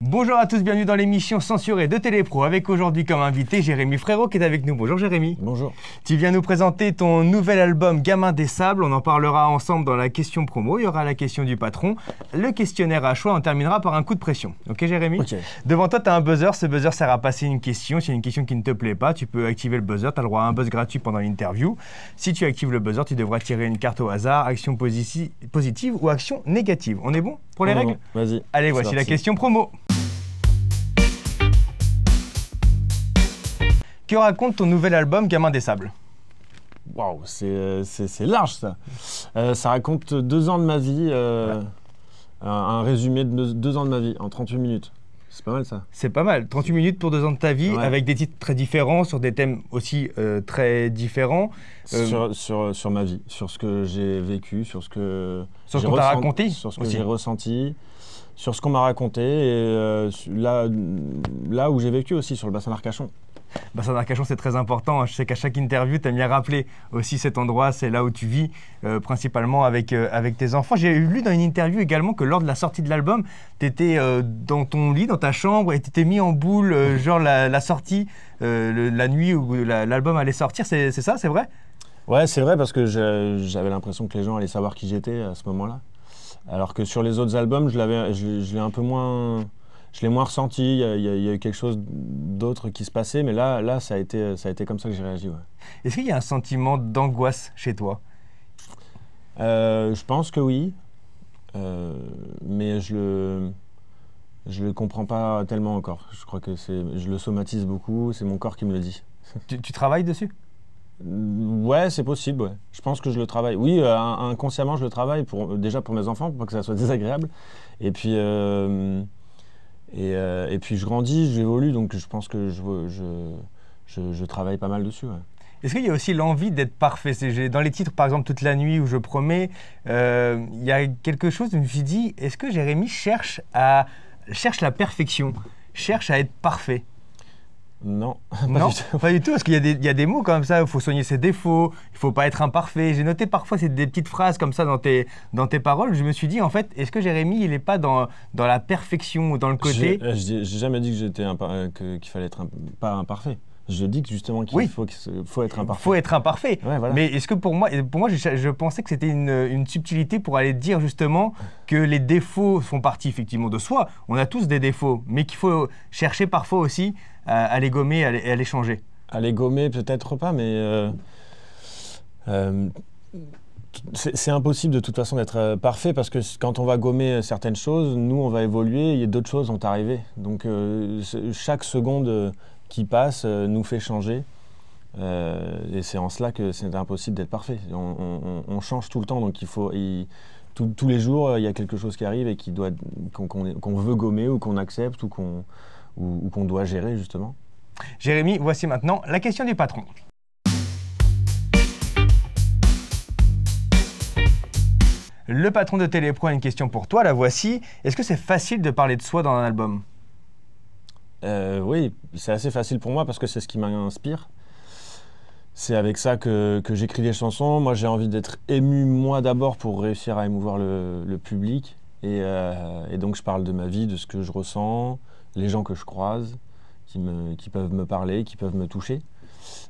Bonjour à tous, bienvenue dans l'émission censurée de Télépro avec aujourd'hui comme invité Jérémy Frérot qui est avec nous. Bonjour Jérémy. Bonjour. Tu viens nous présenter ton nouvel album Gamin des Sables. On en parlera ensemble dans la question promo. Il y aura la question du patron, le questionnaire à choix. On terminera par un coup de pression. Ok Jérémy? Ok. Devant toi, tu as un buzzer. Ce buzzer sert à passer une question. S'il y a une question qui ne te plaît pas, tu peux activer le buzzer. Tu as le droit à un buzz gratuit pendant l'interview. Si tu actives le buzzer, tu devras tirer une carte au hasard, action positive ou action négative. On est bon pour les règles? Vas-y. Allez, voici la question promo. Que raconte ton nouvel album Gamin des Sables? Waouh, c'est large ça. Ça raconte 2 ans de ma vie, un résumé de 2 ans de ma vie en 38 minutes. C'est pas mal ça. C'est pas mal, 38 minutes pour 2 ans de ta vie, Ouais. avec des titres très différents, sur des thèmes aussi très différents. Sur ma vie, sur ce que j'ai vécu, sur ce que qu'on t'a raconté sur ce que aussi. j'ai ressenti, sur ce qu'on m'a raconté, et là où j'ai vécu aussi, sur le bassin d'Arcachon. Bassin d'Arcachon, c'est très important. Je sais qu'à chaque interview, tu aimes bien rappeler aussi cet endroit. C'est là où tu vis, principalement avec tes enfants. J'ai lu dans une interview également que lors de la sortie de l'album, tu étais dans ton lit, dans ta chambre, et tu t'es mis en boule, genre la sortie, la nuit où l'album allait sortir. C'est ça, c'est vrai? Ouais, c'est vrai, parce que j'avais l'impression que les gens allaient savoir qui j'étais à ce moment-là. Alors que sur les autres albums, je l'ai un peu moins... Je l'ai moins ressenti, il y a eu quelque chose d'autre qui se passait, mais là ça a été comme ça que j'ai réagi. Ouais. Est-ce qu'il y a un sentiment d'angoisse chez toi? Je pense que oui, mais je le comprends pas tellement encore. Je crois que je le somatise beaucoup, c'est mon corps qui me le dit. Tu travailles dessus? Ouais, c'est possible, ouais. Je pense que je le travaille. Oui, inconsciemment je le travaille, déjà pour mes enfants, pour pas que ça soit désagréable. Et puis... Et puis je grandis, j'évolue, donc je pense que je travaille pas mal dessus. Ouais. Est-ce qu'il y a aussi l'envie d'être parfait? Dans les titres, par exemple, Toute la nuit ou Je promets, il y a quelque chose, je me suis dit, est-ce que Jérémy cherche la perfection, cherche à être parfait? Non, Non, pas du tout, parce qu'il y a des mots comme ça, il faut soigner ses défauts, il ne faut pas être imparfait. J'ai noté parfois c'est des petites phrases comme ça dans tes paroles. Je me suis dit, en fait, est-ce que Jérémy, il n'est pas dans la perfection ou dans le côté... J'ai jamais dit que qu'il fallait être pas imparfait. Je dis que justement qu'il faut être imparfait. Il faut être imparfait. Ouais, voilà. Mais est-ce que pour moi je pensais que c'était une subtilité pour aller dire justement que les défauts font partie effectivement de soi. On a tous des défauts, mais qu'il faut chercher parfois aussi à les gommer et à les changer. À les gommer, peut-être pas, mais c'est impossible de toute façon d'être parfait, parce que quand on va gommer certaines choses, nous on va évoluer et d'autres choses vont arriver. Donc chaque seconde qui passe nous fait changer. Et c'est en cela que c'est impossible d'être parfait. On change tout le temps, donc tous les jours, il y a quelque chose qui arrive et qu'on veut gommer ou qu'on accepte ou qu'on doit gérer, justement. Jérémy, voici maintenant la question du patron. Le patron de Télépro a une question pour toi, la voici. Est-ce que c'est facile de parler de soi dans un album? Oui, c'est assez facile pour moi parce que c'est ce qui m'inspire. C'est avec ça que j'écris les chansons. Moi, j'ai envie d'être ému, moi d'abord, pour réussir à émouvoir le public. Et donc, je parle de ma vie, de ce que je ressens, les gens que je croise, qui peuvent me parler, qui peuvent me toucher.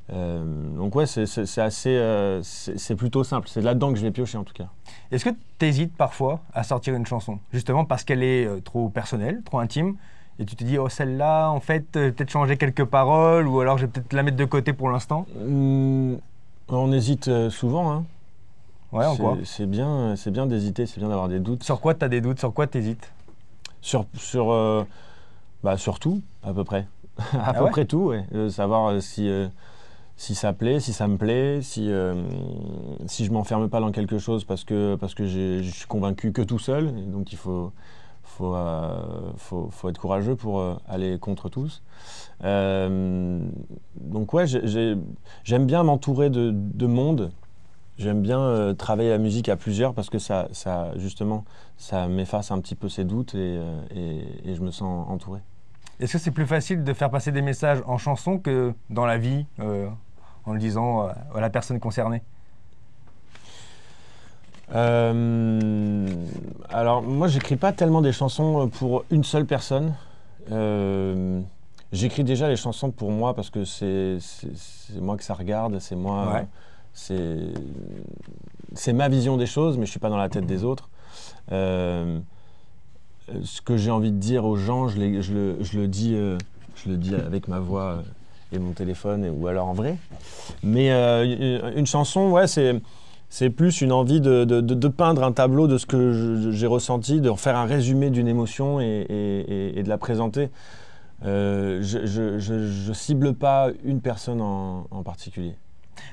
Donc ouais, c'est plutôt simple. C'est là-dedans que je vais piocher en tout cas. Est-ce que tu hésites parfois à sortir une chanson, justement parce qu'elle est trop personnelle, trop intime, et tu te dis, oh celle-là, en fait, peut-être changer quelques paroles, ou alors je vais peut-être la mettre de côté pour l'instant? On hésite souvent, hein. Ouais, en quoi? C'est bien d'hésiter, c'est bien d'avoir des doutes. Sur quoi tu as des doutes? Sur quoi tu hésites? Sur tout, à peu près. À peu ouais près tout, ouais. Savoir si ça plaît, si ça me plaît, si je m'enferme pas dans quelque chose parce que je suis convaincu que tout seul. Et donc il faut être courageux pour aller contre tous. Donc ouais, j'aime bien m'entourer de monde. J'aime bien travailler la musique à plusieurs parce que ça justement, ça m'efface un petit peu ces doutes et je me sens entouré. Est-ce que c'est plus facile de faire passer des messages en chanson que dans la vie, en le disant à la personne concernée? Alors moi, j'écris pas tellement des chansons pour une seule personne. J'écris déjà les chansons pour moi parce que c'est moi que ça regarde, c'est moi, Ouais. c'est ma vision des choses, mais je suis pas dans la tête des autres. Ce que j'ai envie de dire aux gens, je le dis avec ma voix et mon téléphone, ou alors en vrai. Mais une chanson, ouais, c'est plus une envie de peindre un tableau de ce que j'ai ressenti, de faire un résumé d'une émotion et de la présenter. Je cible pas une personne en particulier.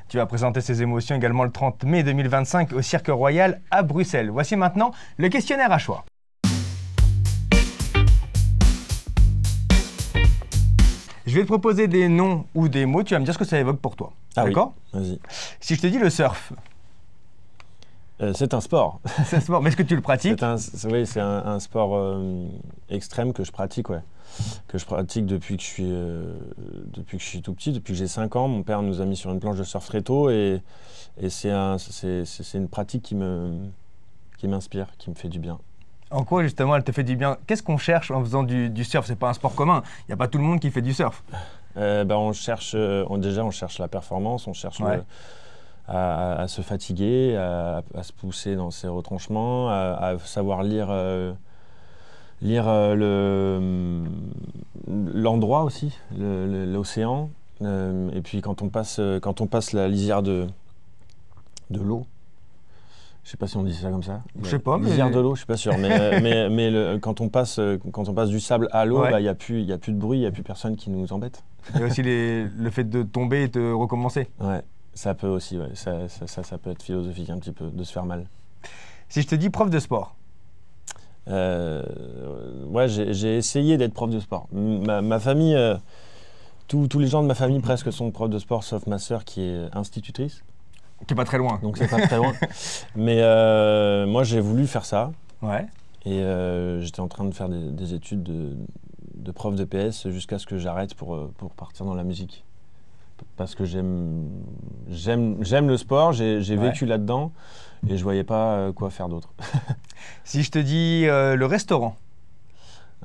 Tu vas présenter ces émotions également le 30 mai 2025 au Cirque Royal à Bruxelles. Voici maintenant le questionnaire à choix. Je vais te proposer des noms ou des mots, tu vas me dire ce que ça évoque pour toi. Ah D'accord? oui, vas-y. Si je te dis le surf, C'est un sport. c'est un sport, mais est-ce que tu le pratiques? Oui, c'est un sport extrême que je pratique, ouais. Que je pratique depuis que je suis tout petit, depuis que j'ai 5 ans. Mon père nous a mis sur une planche de surf très tôt et c'est une pratique qui m'inspire, qui me fait du bien. En quoi justement elle te fait du bien? Qu'est-ce qu'on cherche en faisant du surf? C'est pas un sport commun, il n'y a pas tout le monde qui fait du surf. On cherche, déjà on cherche la performance, on cherche Ouais. à se fatiguer, à se pousser dans ses retranchements, à savoir lire l'endroit aussi, l'océan. Et puis quand on passe la lisière de l'eau, je sais pas si on dit ça comme ça. Je sais pas, mais- Lisière de l'eau, je suis pas sûr. Quand on passe du sable à l'eau, Ouais. il y a plus de bruit, il y a plus personne qui nous embête. Il y a aussi le fait de tomber et de recommencer. Ouais, ça peut aussi, ouais. Ça peut être philosophique un petit peu, de se faire mal. Si je te dis prof de sport, Ouais, j'ai essayé d'être prof de sport. Ma famille, tous les gens de ma famille presque sont profs de sport, sauf ma sœur qui est institutrice. qui est pas très loin. Donc c'est pas très loin. Mais moi, j'ai voulu faire ça. Ouais. Et j'étais en train de faire des études de prof de PS jusqu'à ce que j'arrête pour partir dans la musique. Parce que j'aime le sport, j'ai Ouais. vécu là-dedans et je voyais pas quoi faire d'autre. Si je te dis le restaurant,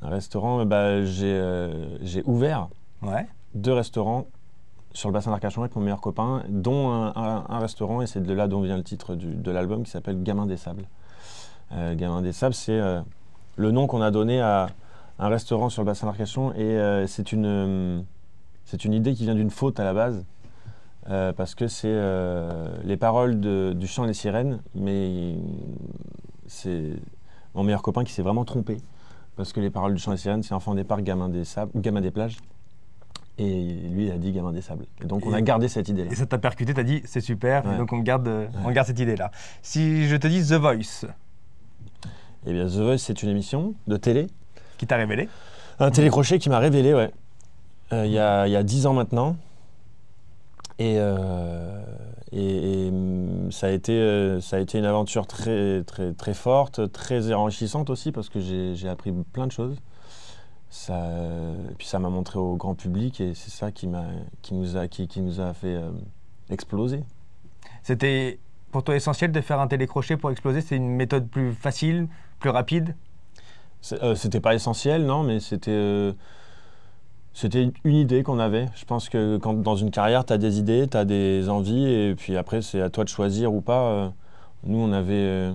Un restaurant, j'ai ouvert ouais. 2 restaurants sur le bassin d'Arcachon avec mon meilleur copain, dont un restaurant, et c'est de là dont vient le titre de l'album, qui s'appelle Gamin des Sables. Gamin des Sables, c'est le nom qu'on a donné à un restaurant sur le bassin d'Arcachon, et c'est une idée qui vient d'une faute à la base, parce que c'est les paroles du chant Les Sirènes, mais c'est mon meilleur copain qui s'est vraiment trompé, parce que les paroles du chant Les Sirènes, c'est enfant départ, gamin des sables, gamin des plages. Et lui, il a dit gamin des sables. Et donc, on a gardé cette idée-là. Et ça t'a percuté, t'as dit c'est super, Ouais. et donc on garde cette idée-là. Si je te dis The Voice, Eh bien, The Voice, c'est une émission de télé. qui t'a révélé, Un télécrochet qui m'a révélé, ouais. Il y a 10 ans maintenant. Et ça a été une aventure très, très, très forte, très enrichissante aussi, parce que j'ai appris plein de choses. Et puis ça m'a montré au grand public, et c'est ça qui nous a fait exploser. c'était pour toi essentiel de faire un télécrochet pour exploser? C'est une méthode plus facile, plus rapide? C'était pas essentiel, non, mais c'était une idée qu'on avait. Je pense que dans une carrière, tu as des idées, tu as des envies, et puis après, c'est à toi de choisir ou pas. Nous, on avait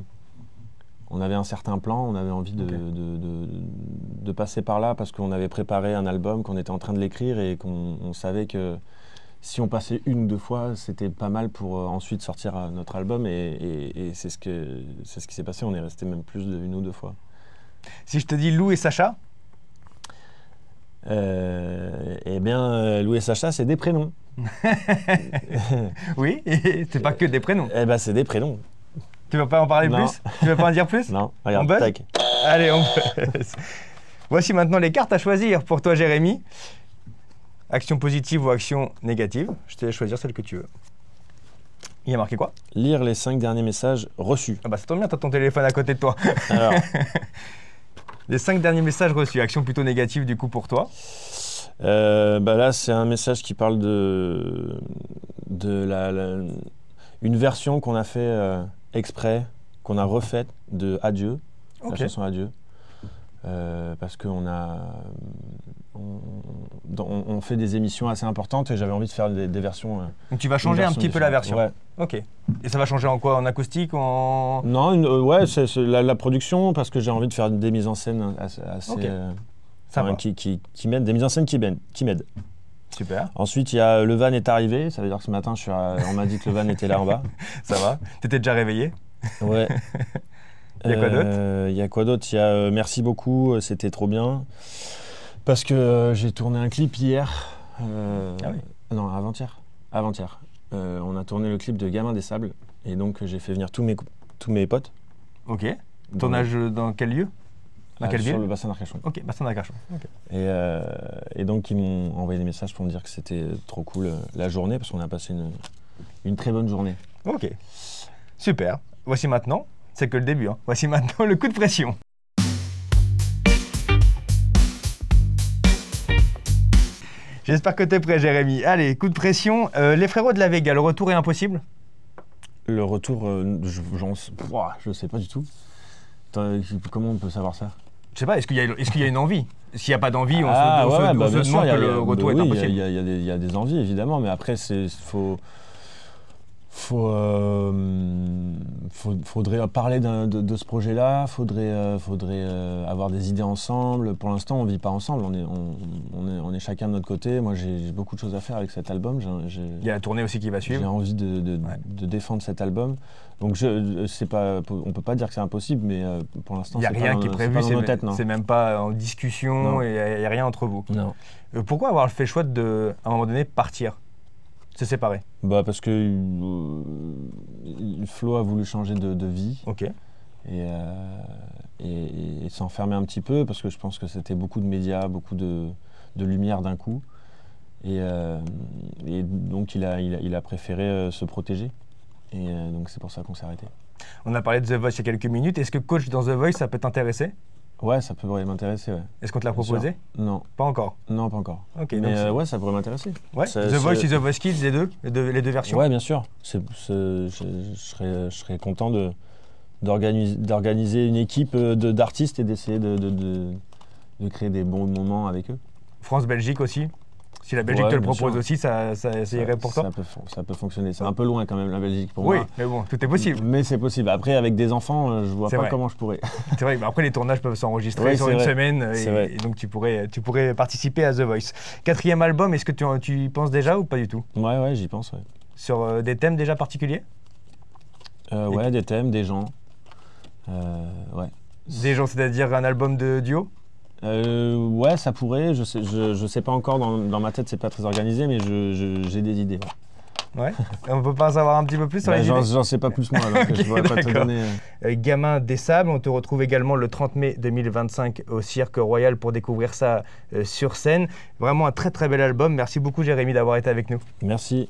un certain plan, on avait envie de passer par là parce qu'on avait préparé un album, qu'on était en train de l'écrire, et qu'on savait que si on passait 1 ou 2 fois, c'était pas mal pour ensuite sortir notre album, et c'est ce qui s'est passé. On est resté même plus de 1 ou 2 fois. Si je te dis Lou et Sacha, Eh bien, Lou et Sacha, c'est des prénoms. oui, et c'est pas que des prénoms. Eh ben, c'est des prénoms. Tu veux pas en parler Non. plus? Tu veux pas en dire plus? Non, On regarde, buzz? tac. Allez, on buzz. Voici maintenant les cartes à choisir pour toi, Jérémy. Action positive ou action négative? Je te laisse choisir celle que tu veux. Il y a marqué quoi? Lire les 5 derniers messages reçus. Ah bah ça tombe bien, t'as ton téléphone à côté de toi. Alors, Les 5 derniers messages reçus, action plutôt négative du coup pour toi. là, c'est un message qui parle une version qu'on a fait exprès, qu'on a refaite de Adieu, Ok. la chanson Adieu. Parce qu'on a on fait des émissions assez importantes et j'avais envie de faire des versions. Donc tu vas changer un petit peu la version. Ouais. Ok. Et ça va changer en quoi? En acoustique, en... Non, ouais, c'est la production, parce que j'ai envie de faire des mises en scène assez Ok. Ça va. qui m'aident, des mises en scène qui m'aident. Super. Ensuite, il y a le van est arrivé, ça veut dire que ce matin, on m'a dit que le van était là en bas. Ça va. T'étais déjà réveillé? Ouais. Il y a quoi d'autre? Il y a quoi d'autre? Il y a merci beaucoup, c'était trop bien. Parce que j'ai tourné un clip hier. Ah oui. Non, avant-hier. Avant-hier. On a tourné le clip de Gamin des Sables. Et donc, j'ai fait venir tous mes potes. Ok. Tournage dans quel lieu? Dans quelle ville? Sur le bassin d'Arcachon. Ok, bassin d'Arcachon. Ok. Et donc, ils m'ont envoyé des messages pour me dire que c'était trop cool la journée, parce qu'on a passé une très bonne journée. Ok. Super. Voici maintenant, c'est que le début, hein. Voici maintenant le coup de pression. J'espère que tu es prêt, Jérémy. Allez, coup de pression. Les frérots de la Vega, le retour est impossible? Le retour, je sais pas du tout. Comment on peut savoir ça? Je sais pas, est-ce qu'il y a une envie? S'il n'y a pas d'envie, on se demande que le retour est impossible. Il y a des envies, évidemment, mais après, faudrait parler de ce projet-là, faudrait avoir des idées ensemble. Pour l'instant, on ne vit pas ensemble, on est chacun de notre côté. Moi, j'ai beaucoup de choses à faire avec cet album. Il y a la tournée aussi qui va suivre. J'ai envie de défendre cet album. Donc, on ne peut pas dire que c'est impossible, mais pour l'instant, il n'y a rien qui est prévu, c'est même pas en discussion, il n'y a rien entre vous. Non. Pourquoi avoir fait le choix de, à un moment donné, partir? Se séparer? Parce que Flo a voulu changer de vie. Ok. Et s'enfermer un petit peu, parce que je pense que c'était beaucoup de médias, beaucoup de lumière d'un coup. Et donc il a préféré se protéger. Et donc c'est pour ça qu'on s'est arrêté. On a parlé de The Voice il y a quelques minutes. Est-ce que coach dans The Voice, ça peut t'intéresser? Ouais, ça pourrait m'intéresser, ouais. Est-ce qu'on te l'a proposé? Non. Pas encore? Non, pas encore. Ok. Mais ouais, ça pourrait m'intéresser. Ouais. The Voice et The Voice Kids, les deux versions? Ouais, bien sûr. Je serais content d'organiser une équipe d'artistes et d'essayer de créer des bons moments avec eux. France-Belgique aussi? Si la Belgique te le propose aussi, ça irait pour toi? Ça peut fonctionner. C'est un peu loin quand même, la Belgique, pour moi. Oui, mais bon, tout est possible. Mais c'est possible. Après, avec des enfants, je vois pas comment je pourrais. C'est vrai, mais après les tournages peuvent s'enregistrer sur une semaine et donc tu pourrais participer à The Voice. 4e album, est-ce que tu y penses déjà ou pas du tout? Ouais, j'y pense, ouais. Sur des thèmes déjà particuliers? Ouais, des thèmes, des gens. Ouais. Des gens, c'est-à-dire un album de duo? Ouais, ça pourrait. Je sais pas encore, dans ma tête, c'est pas très organisé, mais j'ai des idées. Ouais. On peut pas en savoir un petit peu plus sur les idées? J'en sais pas plus moi, donc je pourrais pas te donner. Gamin des Sables, on te retrouve également le 30 mai 2025 au Cirque Royal pour découvrir ça sur scène. Vraiment un très très bel album. Merci beaucoup Jérémy d'avoir été avec nous. Merci.